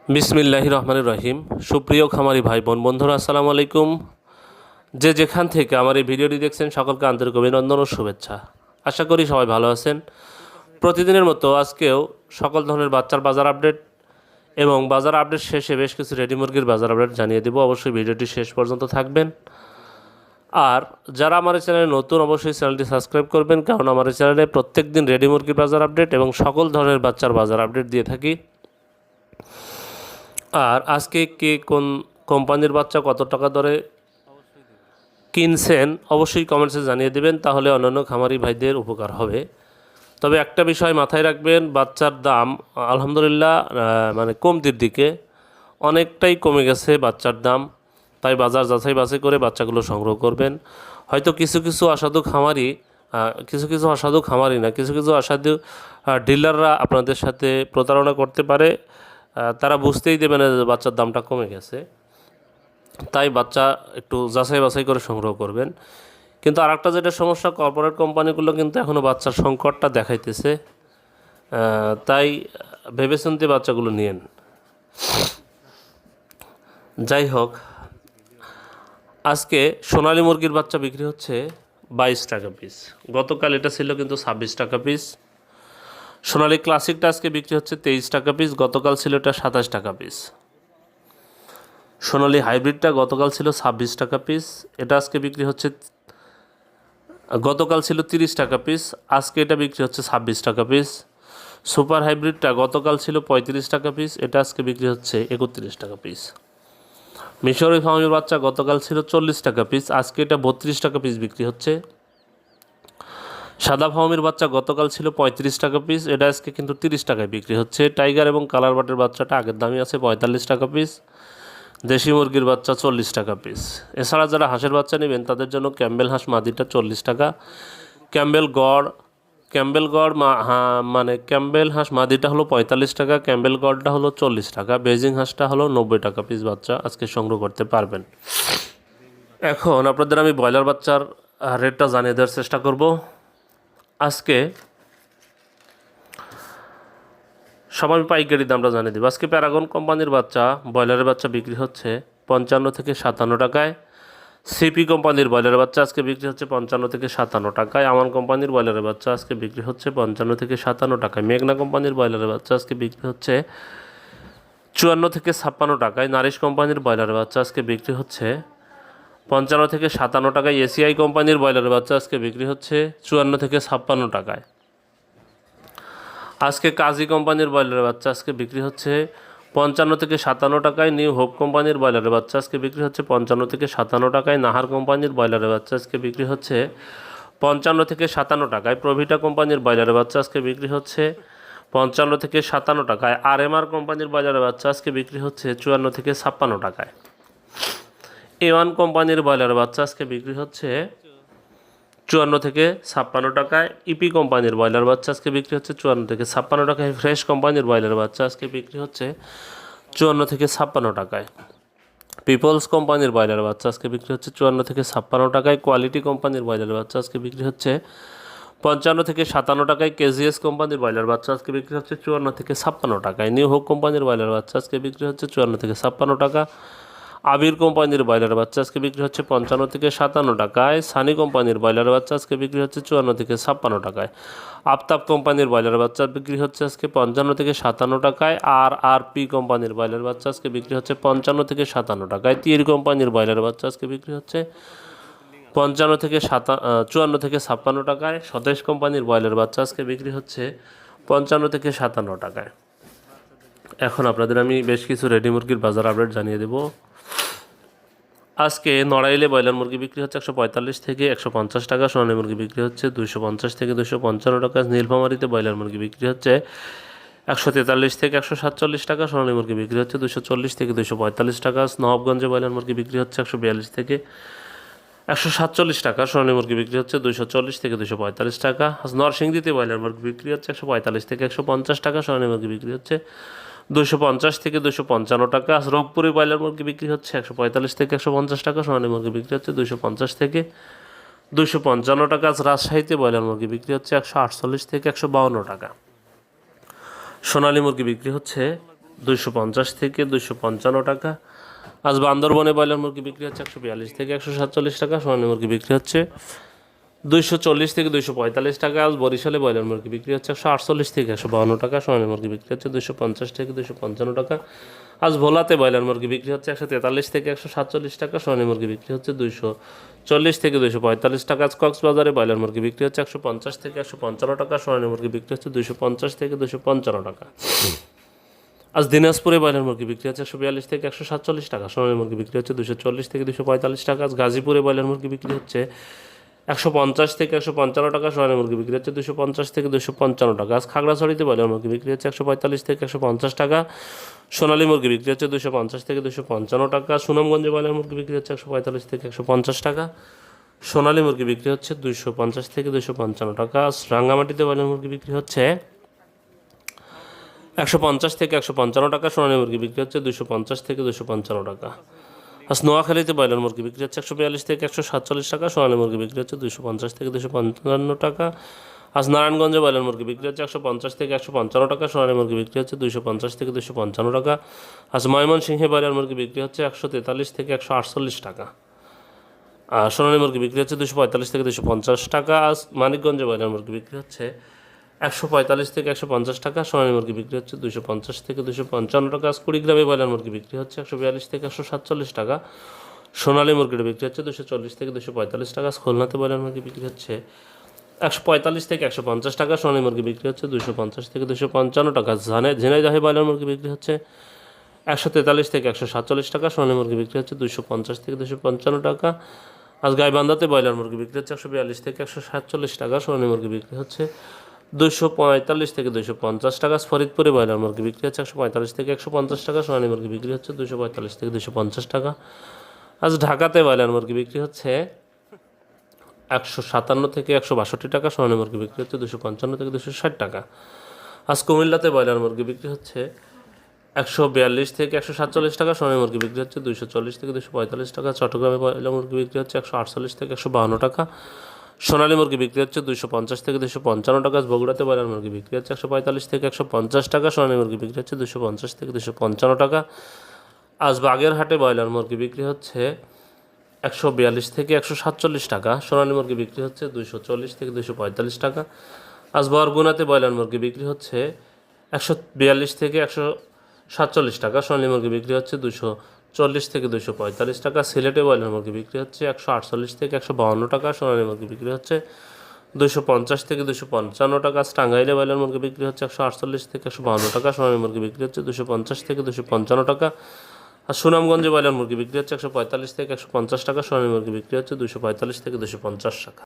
বিসমিল্লাহির রহমানির রহিম। সুপ্রিয় খামারি ভাই বোন বন্ধুরা, আসসালামু আলাইকুম। যে যেখান থেকে আমার এই ভিডিওটি দেখছেন সকলকে আন্তরিক অভিনন্দন ও শুভেচ্ছা। আশা করি সবাই ভালো আছেন। প্রতিদিনের মতো আজকেও সকল ধরনের বাচ্চার বাজার আপডেট এবং বাজার আপডেট শেষে বেশ কিছু রেডি মুরগির বাজার আপডেট জানিয়ে দেবো। অবশ্যই ভিডিওটি শেষ পর্যন্ত থাকবেন। আর যারা আমার এই চ্যানেলে নতুন, অবশ্যই চ্যানেলটি সাবস্ক্রাইব করবেন, কারণ আমার এই চ্যানেলে প্রত্যেক দিন রেডি মুরগির বাজার আপডেট এবং সকল ধরনের বাচ্চার বাজার আপডেট দিয়ে থাকি। আর আজকে কে কোন কোম্পানির বাচ্চা কত টাকা দরে কিনছেন অবশ্যই কমেন্টসে জানিয়ে দেবেন, তাহলে অন্যান্য খামারি ভাইদের উপকার হবে। তবে একটা বিষয় মাথায় রাখবেন, বাচ্চার দাম আলহামদুলিল্লাহ মানে কমতির দিকে, অনেকটাই কমে গেছে বাচ্চার দাম। তাই বাজার যাচাই বাছাই করে বাচ্চাগুলো সংগ্রহ করবেন। হয়তো কিছু কিছু অসাধু খামারি না, কিছু কিছু অসাধু ডিলাররা আপনাদের সাথে প্রতারণা করতে পারে। তারা বুঝতেই দেবে না যে বাচ্চার দামটা কমে গেছে। তাই বাচ্চা একটু যাচাই বাছাই করে সংগ্রহ করবেন। কিন্তু আরেকটা যেটা সমস্যা, কর্পোরেট কোম্পানিগুলো কিন্তু এখনও বাচ্চার সংকটটা দেখাইতেছে। তাই ভেবেচিন্তে বাচ্চাগুলো নিয়েন। যাই হোক, আজকে সোনালী মুরগির বাচ্চা বিক্রি হচ্ছে 22 টাকা পিস। গতকাল এটা ছিল কিন্তু 26 টাকা পিস। সোনালী ক্লাসিকটা আজকে বিক্রি হচ্ছে 23 টাকা পিস, গতকাল ছিল এটা 27 টাকা পিস। সোনালী হাইব্রিডটা গতকাল ছিল 26 টাকা পিস, এটা আজকে বিক্রি হচ্ছে, গতকাল ছিল 30 টাকা পিস, আজকে এটা বিক্রি হচ্ছে 26 টাকা পিস। সুপার হাইব্রিডটা গতকাল ছিল 35 টাকা পিস, এটা আজকে বিক্রি হচ্ছে 31 টাকা পিস। মিশরি ফার্মের বাচ্চা গতকাল ছিল 40 টাকা পিস, আজকে এটা 32 টাকা পিস বিক্রি হচ্ছে। সাদা ফার্মের বাচ্চা গতকাল ছিল 35 টাকা পিস, এটা আজকে কিন্তু 30 টাকায় বিক্রি হচ্ছে। টাইগার এবং কালার বাটের বাচ্চাটা আগের দামই আছে 45 টাকা পিস। দেশি মুরগির বাচ্চা 40 টাকা পিস। এছাড়া যারা হাঁসের বাচ্চা নেবেন তাদের জন্য ক্যাম্বেল হাঁস মাদিটা 40 টাকা, ক্যাম্বেল গড় মানে ক্যাম্বেল হাঁস মাদিটা হলো 45 টাকা, ক্যাম্বেল গড়টা হলো 40 টাকা, বেজিং হাঁসটা হলো 90 টাকা পিস বাচ্চা আজকে সংগ্রহ করতে পারবেন। এখন আপনাদের আমি ব্রয়লার বাচ্চার রেটটা জানিয়ে দেওয়ার চেষ্টা করব। আজকে সবাই পাইকারি দামটা জানিয়ে দেবো। আজকে প্যারাগন কোম্পানির বাচ্চা, ব্রয়লারের বাচ্চা বিক্রি হচ্ছে 55 থেকে 57 টাকায়। সিপি কোম্পানির ব্রয়লারের বাচ্চা আজকে বিক্রি হচ্ছে 55 থেকে 57 টাকায়। আমান কোম্পানির ব্রয়লারের বাচ্চা আজকে বিক্রি হচ্ছে 55 থেকে 57 টাকায়। মেঘনা কোম্পানির ব্রয়লারের বাচ্চা আজকে বিক্রি হচ্ছে 54 থেকে 56 টাকায়। নারিশ কোম্পানির ব্রয়লারের বাচ্চা আজকে বিক্রি হচ্ছে 55 থেকে 57 টাকায়। এসিআই কোম্পানির ব্রয়লারের বাচ্চা আজকে বিক্রি হচ্ছে 54 থেকে 56 টাকায়। আজকে কাজী কোম্পানির ব্রয়লারের বাচ্চা আজকে বিক্রি হচ্ছে 55 থেকে 57 টাকায়। নিউ হোপ কোম্পানির ব্রয়লারের বাচ্চা আজকে বিক্রি হচ্ছে 55 থেকে 57 টাকায়। নাহার কোম্পানির ব্রয়লারের বাচ্চা আজকে বিক্রি হচ্ছে 55 থেকে 57 টাকায়। প্রভিটা কোম্পানির ব্রয়লারের বাচ্চা আজকে বিক্রি হচ্ছে 55 থেকে 57 টাকায়। আরএমআর কোম্পানির ব্রয়লারের বাচ্চা আজকে বিক্রি হচ্ছে 54 থেকে 56 টাকায়। A1 কোম্পানির ব্রয়লারের বাচ্চা আজকে বিক্রি হচ্ছে 54 থেকে 56 টাকায়। ইপি কোম্পানির ব্রয়লার বাচ্চা আজকে বিক্রি হচ্ছে 54 থেকে 56 টাকায়। ফ্রেশ কোম্পানির ব্রয়লার বাচ্চা আজকে বিক্রি হচ্ছে 54 থেকে 56 টাকায়। পিপলস কোম্পানির ব্রয়লার বাচ্চা আজকে বিক্রি হচ্ছে 54 থেকে 56 টাকায়। কোয়ালিটি কোম্পানির ব্রয়লার বাচ্চা আজকে বিক্রি হচ্ছে 55 থেকে 57 টাকায়। কেজিএস কোম্পানির ব্রয়লার বাচ্চা আজকে বিক্রি হচ্ছে 54 থেকে 56 টাকায়। নিউ হোক কোম্পানির ব্রয়লার বাচ্চা আজকে বিক্রি হচ্ছে 54 থেকে 56 টাকা। আবির কোম্পানির ব্রয়লার বাচ্চা আজকে বিক্রি হচ্ছে 55 থেকে 57 টাকায়। সানি কোম্পানির ব্রয়লার বাচ্চা আজকে বিক্রি হচ্ছে 54 থেকে 56 টাকায়। আফতাব কোম্পানির ব্রয়লার বাচ্চা বিক্রি হচ্ছে আজকে 55 থেকে 57 টাকায়। আরপি কোম্পানির ব্রয়লার বাচ্চা আজকে বিক্রি হচ্ছে 55 থেকে 57 টাকায়। তীর কোম্পানির ব্রয়লার বাচ্চা আজকে বিক্রি হচ্ছে 55 থেকে 54 থেকে 56 টাকায়। স্বদেশ কোম্পানির ব্রয়লার বাচ্চা আজকে বিক্রি হচ্ছে 55 থেকে 57 টাকায়। এখন আপনাদের আমি বেশ কিছু রেডি মুরগির বাজার আপডেট জানিয়ে দেবো। আজকে নড়াইলে ব্রয়লার মুরগি বিক্রি হচ্ছে 145 থেকে 150 টাকা, সোনালী মুরগি বিক্রি হচ্ছে 250 থেকে 255 টাকা। নীলফামারীতে ব্রয়লার মুরগি বিক্রি হচ্ছে 143 থেকে 147 টাকা, সোনালী মুরগি বিক্রি হচ্ছে 240 থেকে 245 টাকা। নবাবগঞ্জে ব্রয়লার মুরগি বিক্রি হচ্ছে 142 থেকে 147 টাকা, সোনালী মুরগি বিক্রি হচ্ছে 240 থেকে 245 টাকা। নরসিংদীতে ব্রয়লার মুরগি বিক্রি হচ্ছে 145 থেকে 150 টাকা, সোনালী মুরগি বিক্রি হচ্ছে 250 থেকে 255 টাকা। রংপুরে ব্রয়লার মুরগি বিক্রি হচ্ছে 145 থেকে 150 টাকা, সোনালী মুরগি বিক্রি হচ্ছে 250 থেকে 255 টাকা। রাজশাহীতে ব্রয়লার মুরগি বিক্রি হচ্ছে 148 থেকে 152 টাকা, সোনালী মুরগি বিক্রি হচ্ছে 250 থেকে 255 টাকা। আজ বান্দরবনে ব্রয়লার মুরগি বিক্রি হচ্ছে 142 থেকে 147 টাকা। সোনালী মুরগি বিক্রি হচ্ছে 240 থেকে 245 টাকা। আজ বরিশালে ব্রয়লার মুরগি বিক্রি হচ্ছে 148 থেকে 152 টাকা। সোনালী মুরগি বিক্রি হচ্ছে 250 থেকে 255 টাকা। আজ ভোলাতে ব্রয়লার মুরগি বিক্রি হচ্ছে 143 থেকে 147 টাকা। সোনালী মুরগি বিক্রি হচ্ছে 240 থেকে 245 টাকা। আজ কক্সবাজারে ব্রয়লার মুরগি বিক্রি হচ্ছে 150 থেকে 155 টাকা। সোনালী মুরগি বিক্রি হচ্ছে 250 থেকে 255 টাকা। আজ দিনাজপুরে ব্রয়লার মুরগি বিক্রি হচ্ছে 142 থেকে 147 টাকা। সোনালী মুরগি বিক্রি হচ্ছে 240 থেকে 245 টাকা। আজ গাজীপুরে ব্রয়লার মুরগি বিক্রি হচ্ছে 150 থেকে 155 টাকা। সোনালী মুরগি বিক্রি হচ্ছে 250 থেকে 255 টাকা। আজ খাগড়াছড়িতে ব্রয়লার মুরগি বিক্রি হচ্ছে 145 থেকে 150 টাকা। সোনালী মুরগি বিক্রি হচ্ছে 250 থেকে 255 টাকা। সুনামগঞ্জে ব্রয়লার মুরগি বিক্রি হচ্ছে 145 থেকে 150 টাকা। সোনালী মুরগি বিক্রি হচ্ছে 250 থেকে 255 টাকা। আজ রাঙ্গামাটিতে ব্রয়লার মুরগি বিক্রি হচ্ছে 150 থেকে 155 টাকা। সোনালী মুরগি বিক্রি হচ্ছে 250 থেকে 255 টাকা। আজ নোয়াখালীতে ব্রয়লার মুরগি বিক্রি হচ্ছে 142 থেকে 147 টাকা। সোনালী মুরগি বিক্রি হচ্ছে 250 থেকে 255 টাকা। আজ নারায়ণগঞ্জে ব্রয়লার মুরগি বিক্রি হচ্ছে 150 থেকে 155 টাকা। সোনালী মুরগি বিক্রি হচ্ছে 250 থেকে 255 টাকা। আজ ময়মনসিংহে ব্রয়লার মুরগি বিক্রি হচ্ছে 143 থেকে 148 টাকা। আর সোনালী মুরগি বিক্রি হচ্ছে 245 থেকে 250 টাকা। আজ মানিকগঞ্জে ব্রয়লার মুরগি বিক্রি হচ্ছে 145 থেকে 150 টাকা। সোনালী মুরগি বিক্রি হচ্ছে 250 থেকে 255 টাকা। আজ কুড়িগ্রামে ব্রয়লার মুরগি বিক্রি হচ্ছে 142 থেকে 147 টাকা। সোনালী মুরগিটা বিক্রি হচ্ছে 240 থেকে 245 টাকা। আজ খুলনাতে ব্রয়লার মুরগি বিক্রি হচ্ছে 145 থেকে 150 টাকা। সোনালী মুরগি বিক্রি হচ্ছে 250 থেকে 255 টাকা। ঝিনাইদহে ব্রয়লার মুরগি বিক্রি হচ্ছে 143 থেকে 147 টাকা। সোনালী মুরগি বিক্রি হচ্ছে 250 থেকে 255 টাকা। আজ গাইবান্ধাতে ব্রয়লার মুরগি বিক্রি হচ্ছে 142 থেকে 147 টাকা। সোনালী মুরগি বিক্রি হচ্ছে 245 থেকে 250 টাকা। ফরিদপুরে ব্রয়লার মুরগি বিক্রি হচ্ছে 145 থেকে 150 টাকা। সোনালী মুরগি বিক্রি হচ্ছে 245 থেকে 250 টাকা। আজ ঢাকাতে ব্রয়লার মুরগি বিক্রি হচ্ছে 157 থেকে 162 টাকা। সোনালী মুরগি বিক্রি হচ্ছে 255 থেকে 260 টাকা। আজ কুমিল্লাতে ব্রয়লার মুরগি বিক্রি হচ্ছে 142 থেকে 147 টাকা। সোনালী মুরগি বিক্রি হচ্ছে 240 থেকে 245 টাকা। চট্টগ্রামে ব্রয়লার মুরগি বিক্রি হচ্ছে 148 থেকে 152 টাকা। সোনালী মুরগি বিক্রি হচ্ছে 250 থেকে 255 টাকা। বগুড়াতে ব্রয়লার মুরগি বিক্রি হচ্ছে 145 থেকে 150 টাকা। সোনালী মুরগি বিক্রি হচ্ছে 250 থেকে 255 টাকা। আজ বাগেরহাটে ব্রয়লার মুরগি বিক্রি হচ্ছে 142 থেকে 147 টাকা। সোনালী মুরগি বিক্রি হচ্ছে 240 থেকে 245 টাকা। আজ বরগুনাতে ব্রয়লার মুরগি বিক্রি হচ্ছে 142 থেকে 147 টাকা। সোনালী মুরগি বিক্রি হচ্ছে 240 থেকে 245 টাকা। সিলেটে ব্রয়লার মুরগি বিক্রি হচ্ছে 148 থেকে 152 টাকা। সোনালী মুরগি বিক্রি হচ্ছে 250 থেকে 255 টাকা। টাঙ্গাইলে ব্রয়লার মুরগি বিক্রি হচ্ছে 148 থেকে 152 টাকা। সোনালী মুরগি বিক্রি হচ্ছে 250 থেকে 255 টাকা। আর সুনামগঞ্জে ব্রয়লার মুরগি বিক্রি হচ্ছে 145 থেকে 150 টাকা। সোনালী মুরগি বিক্রি হচ্ছে 245 থেকে 250 টাকা।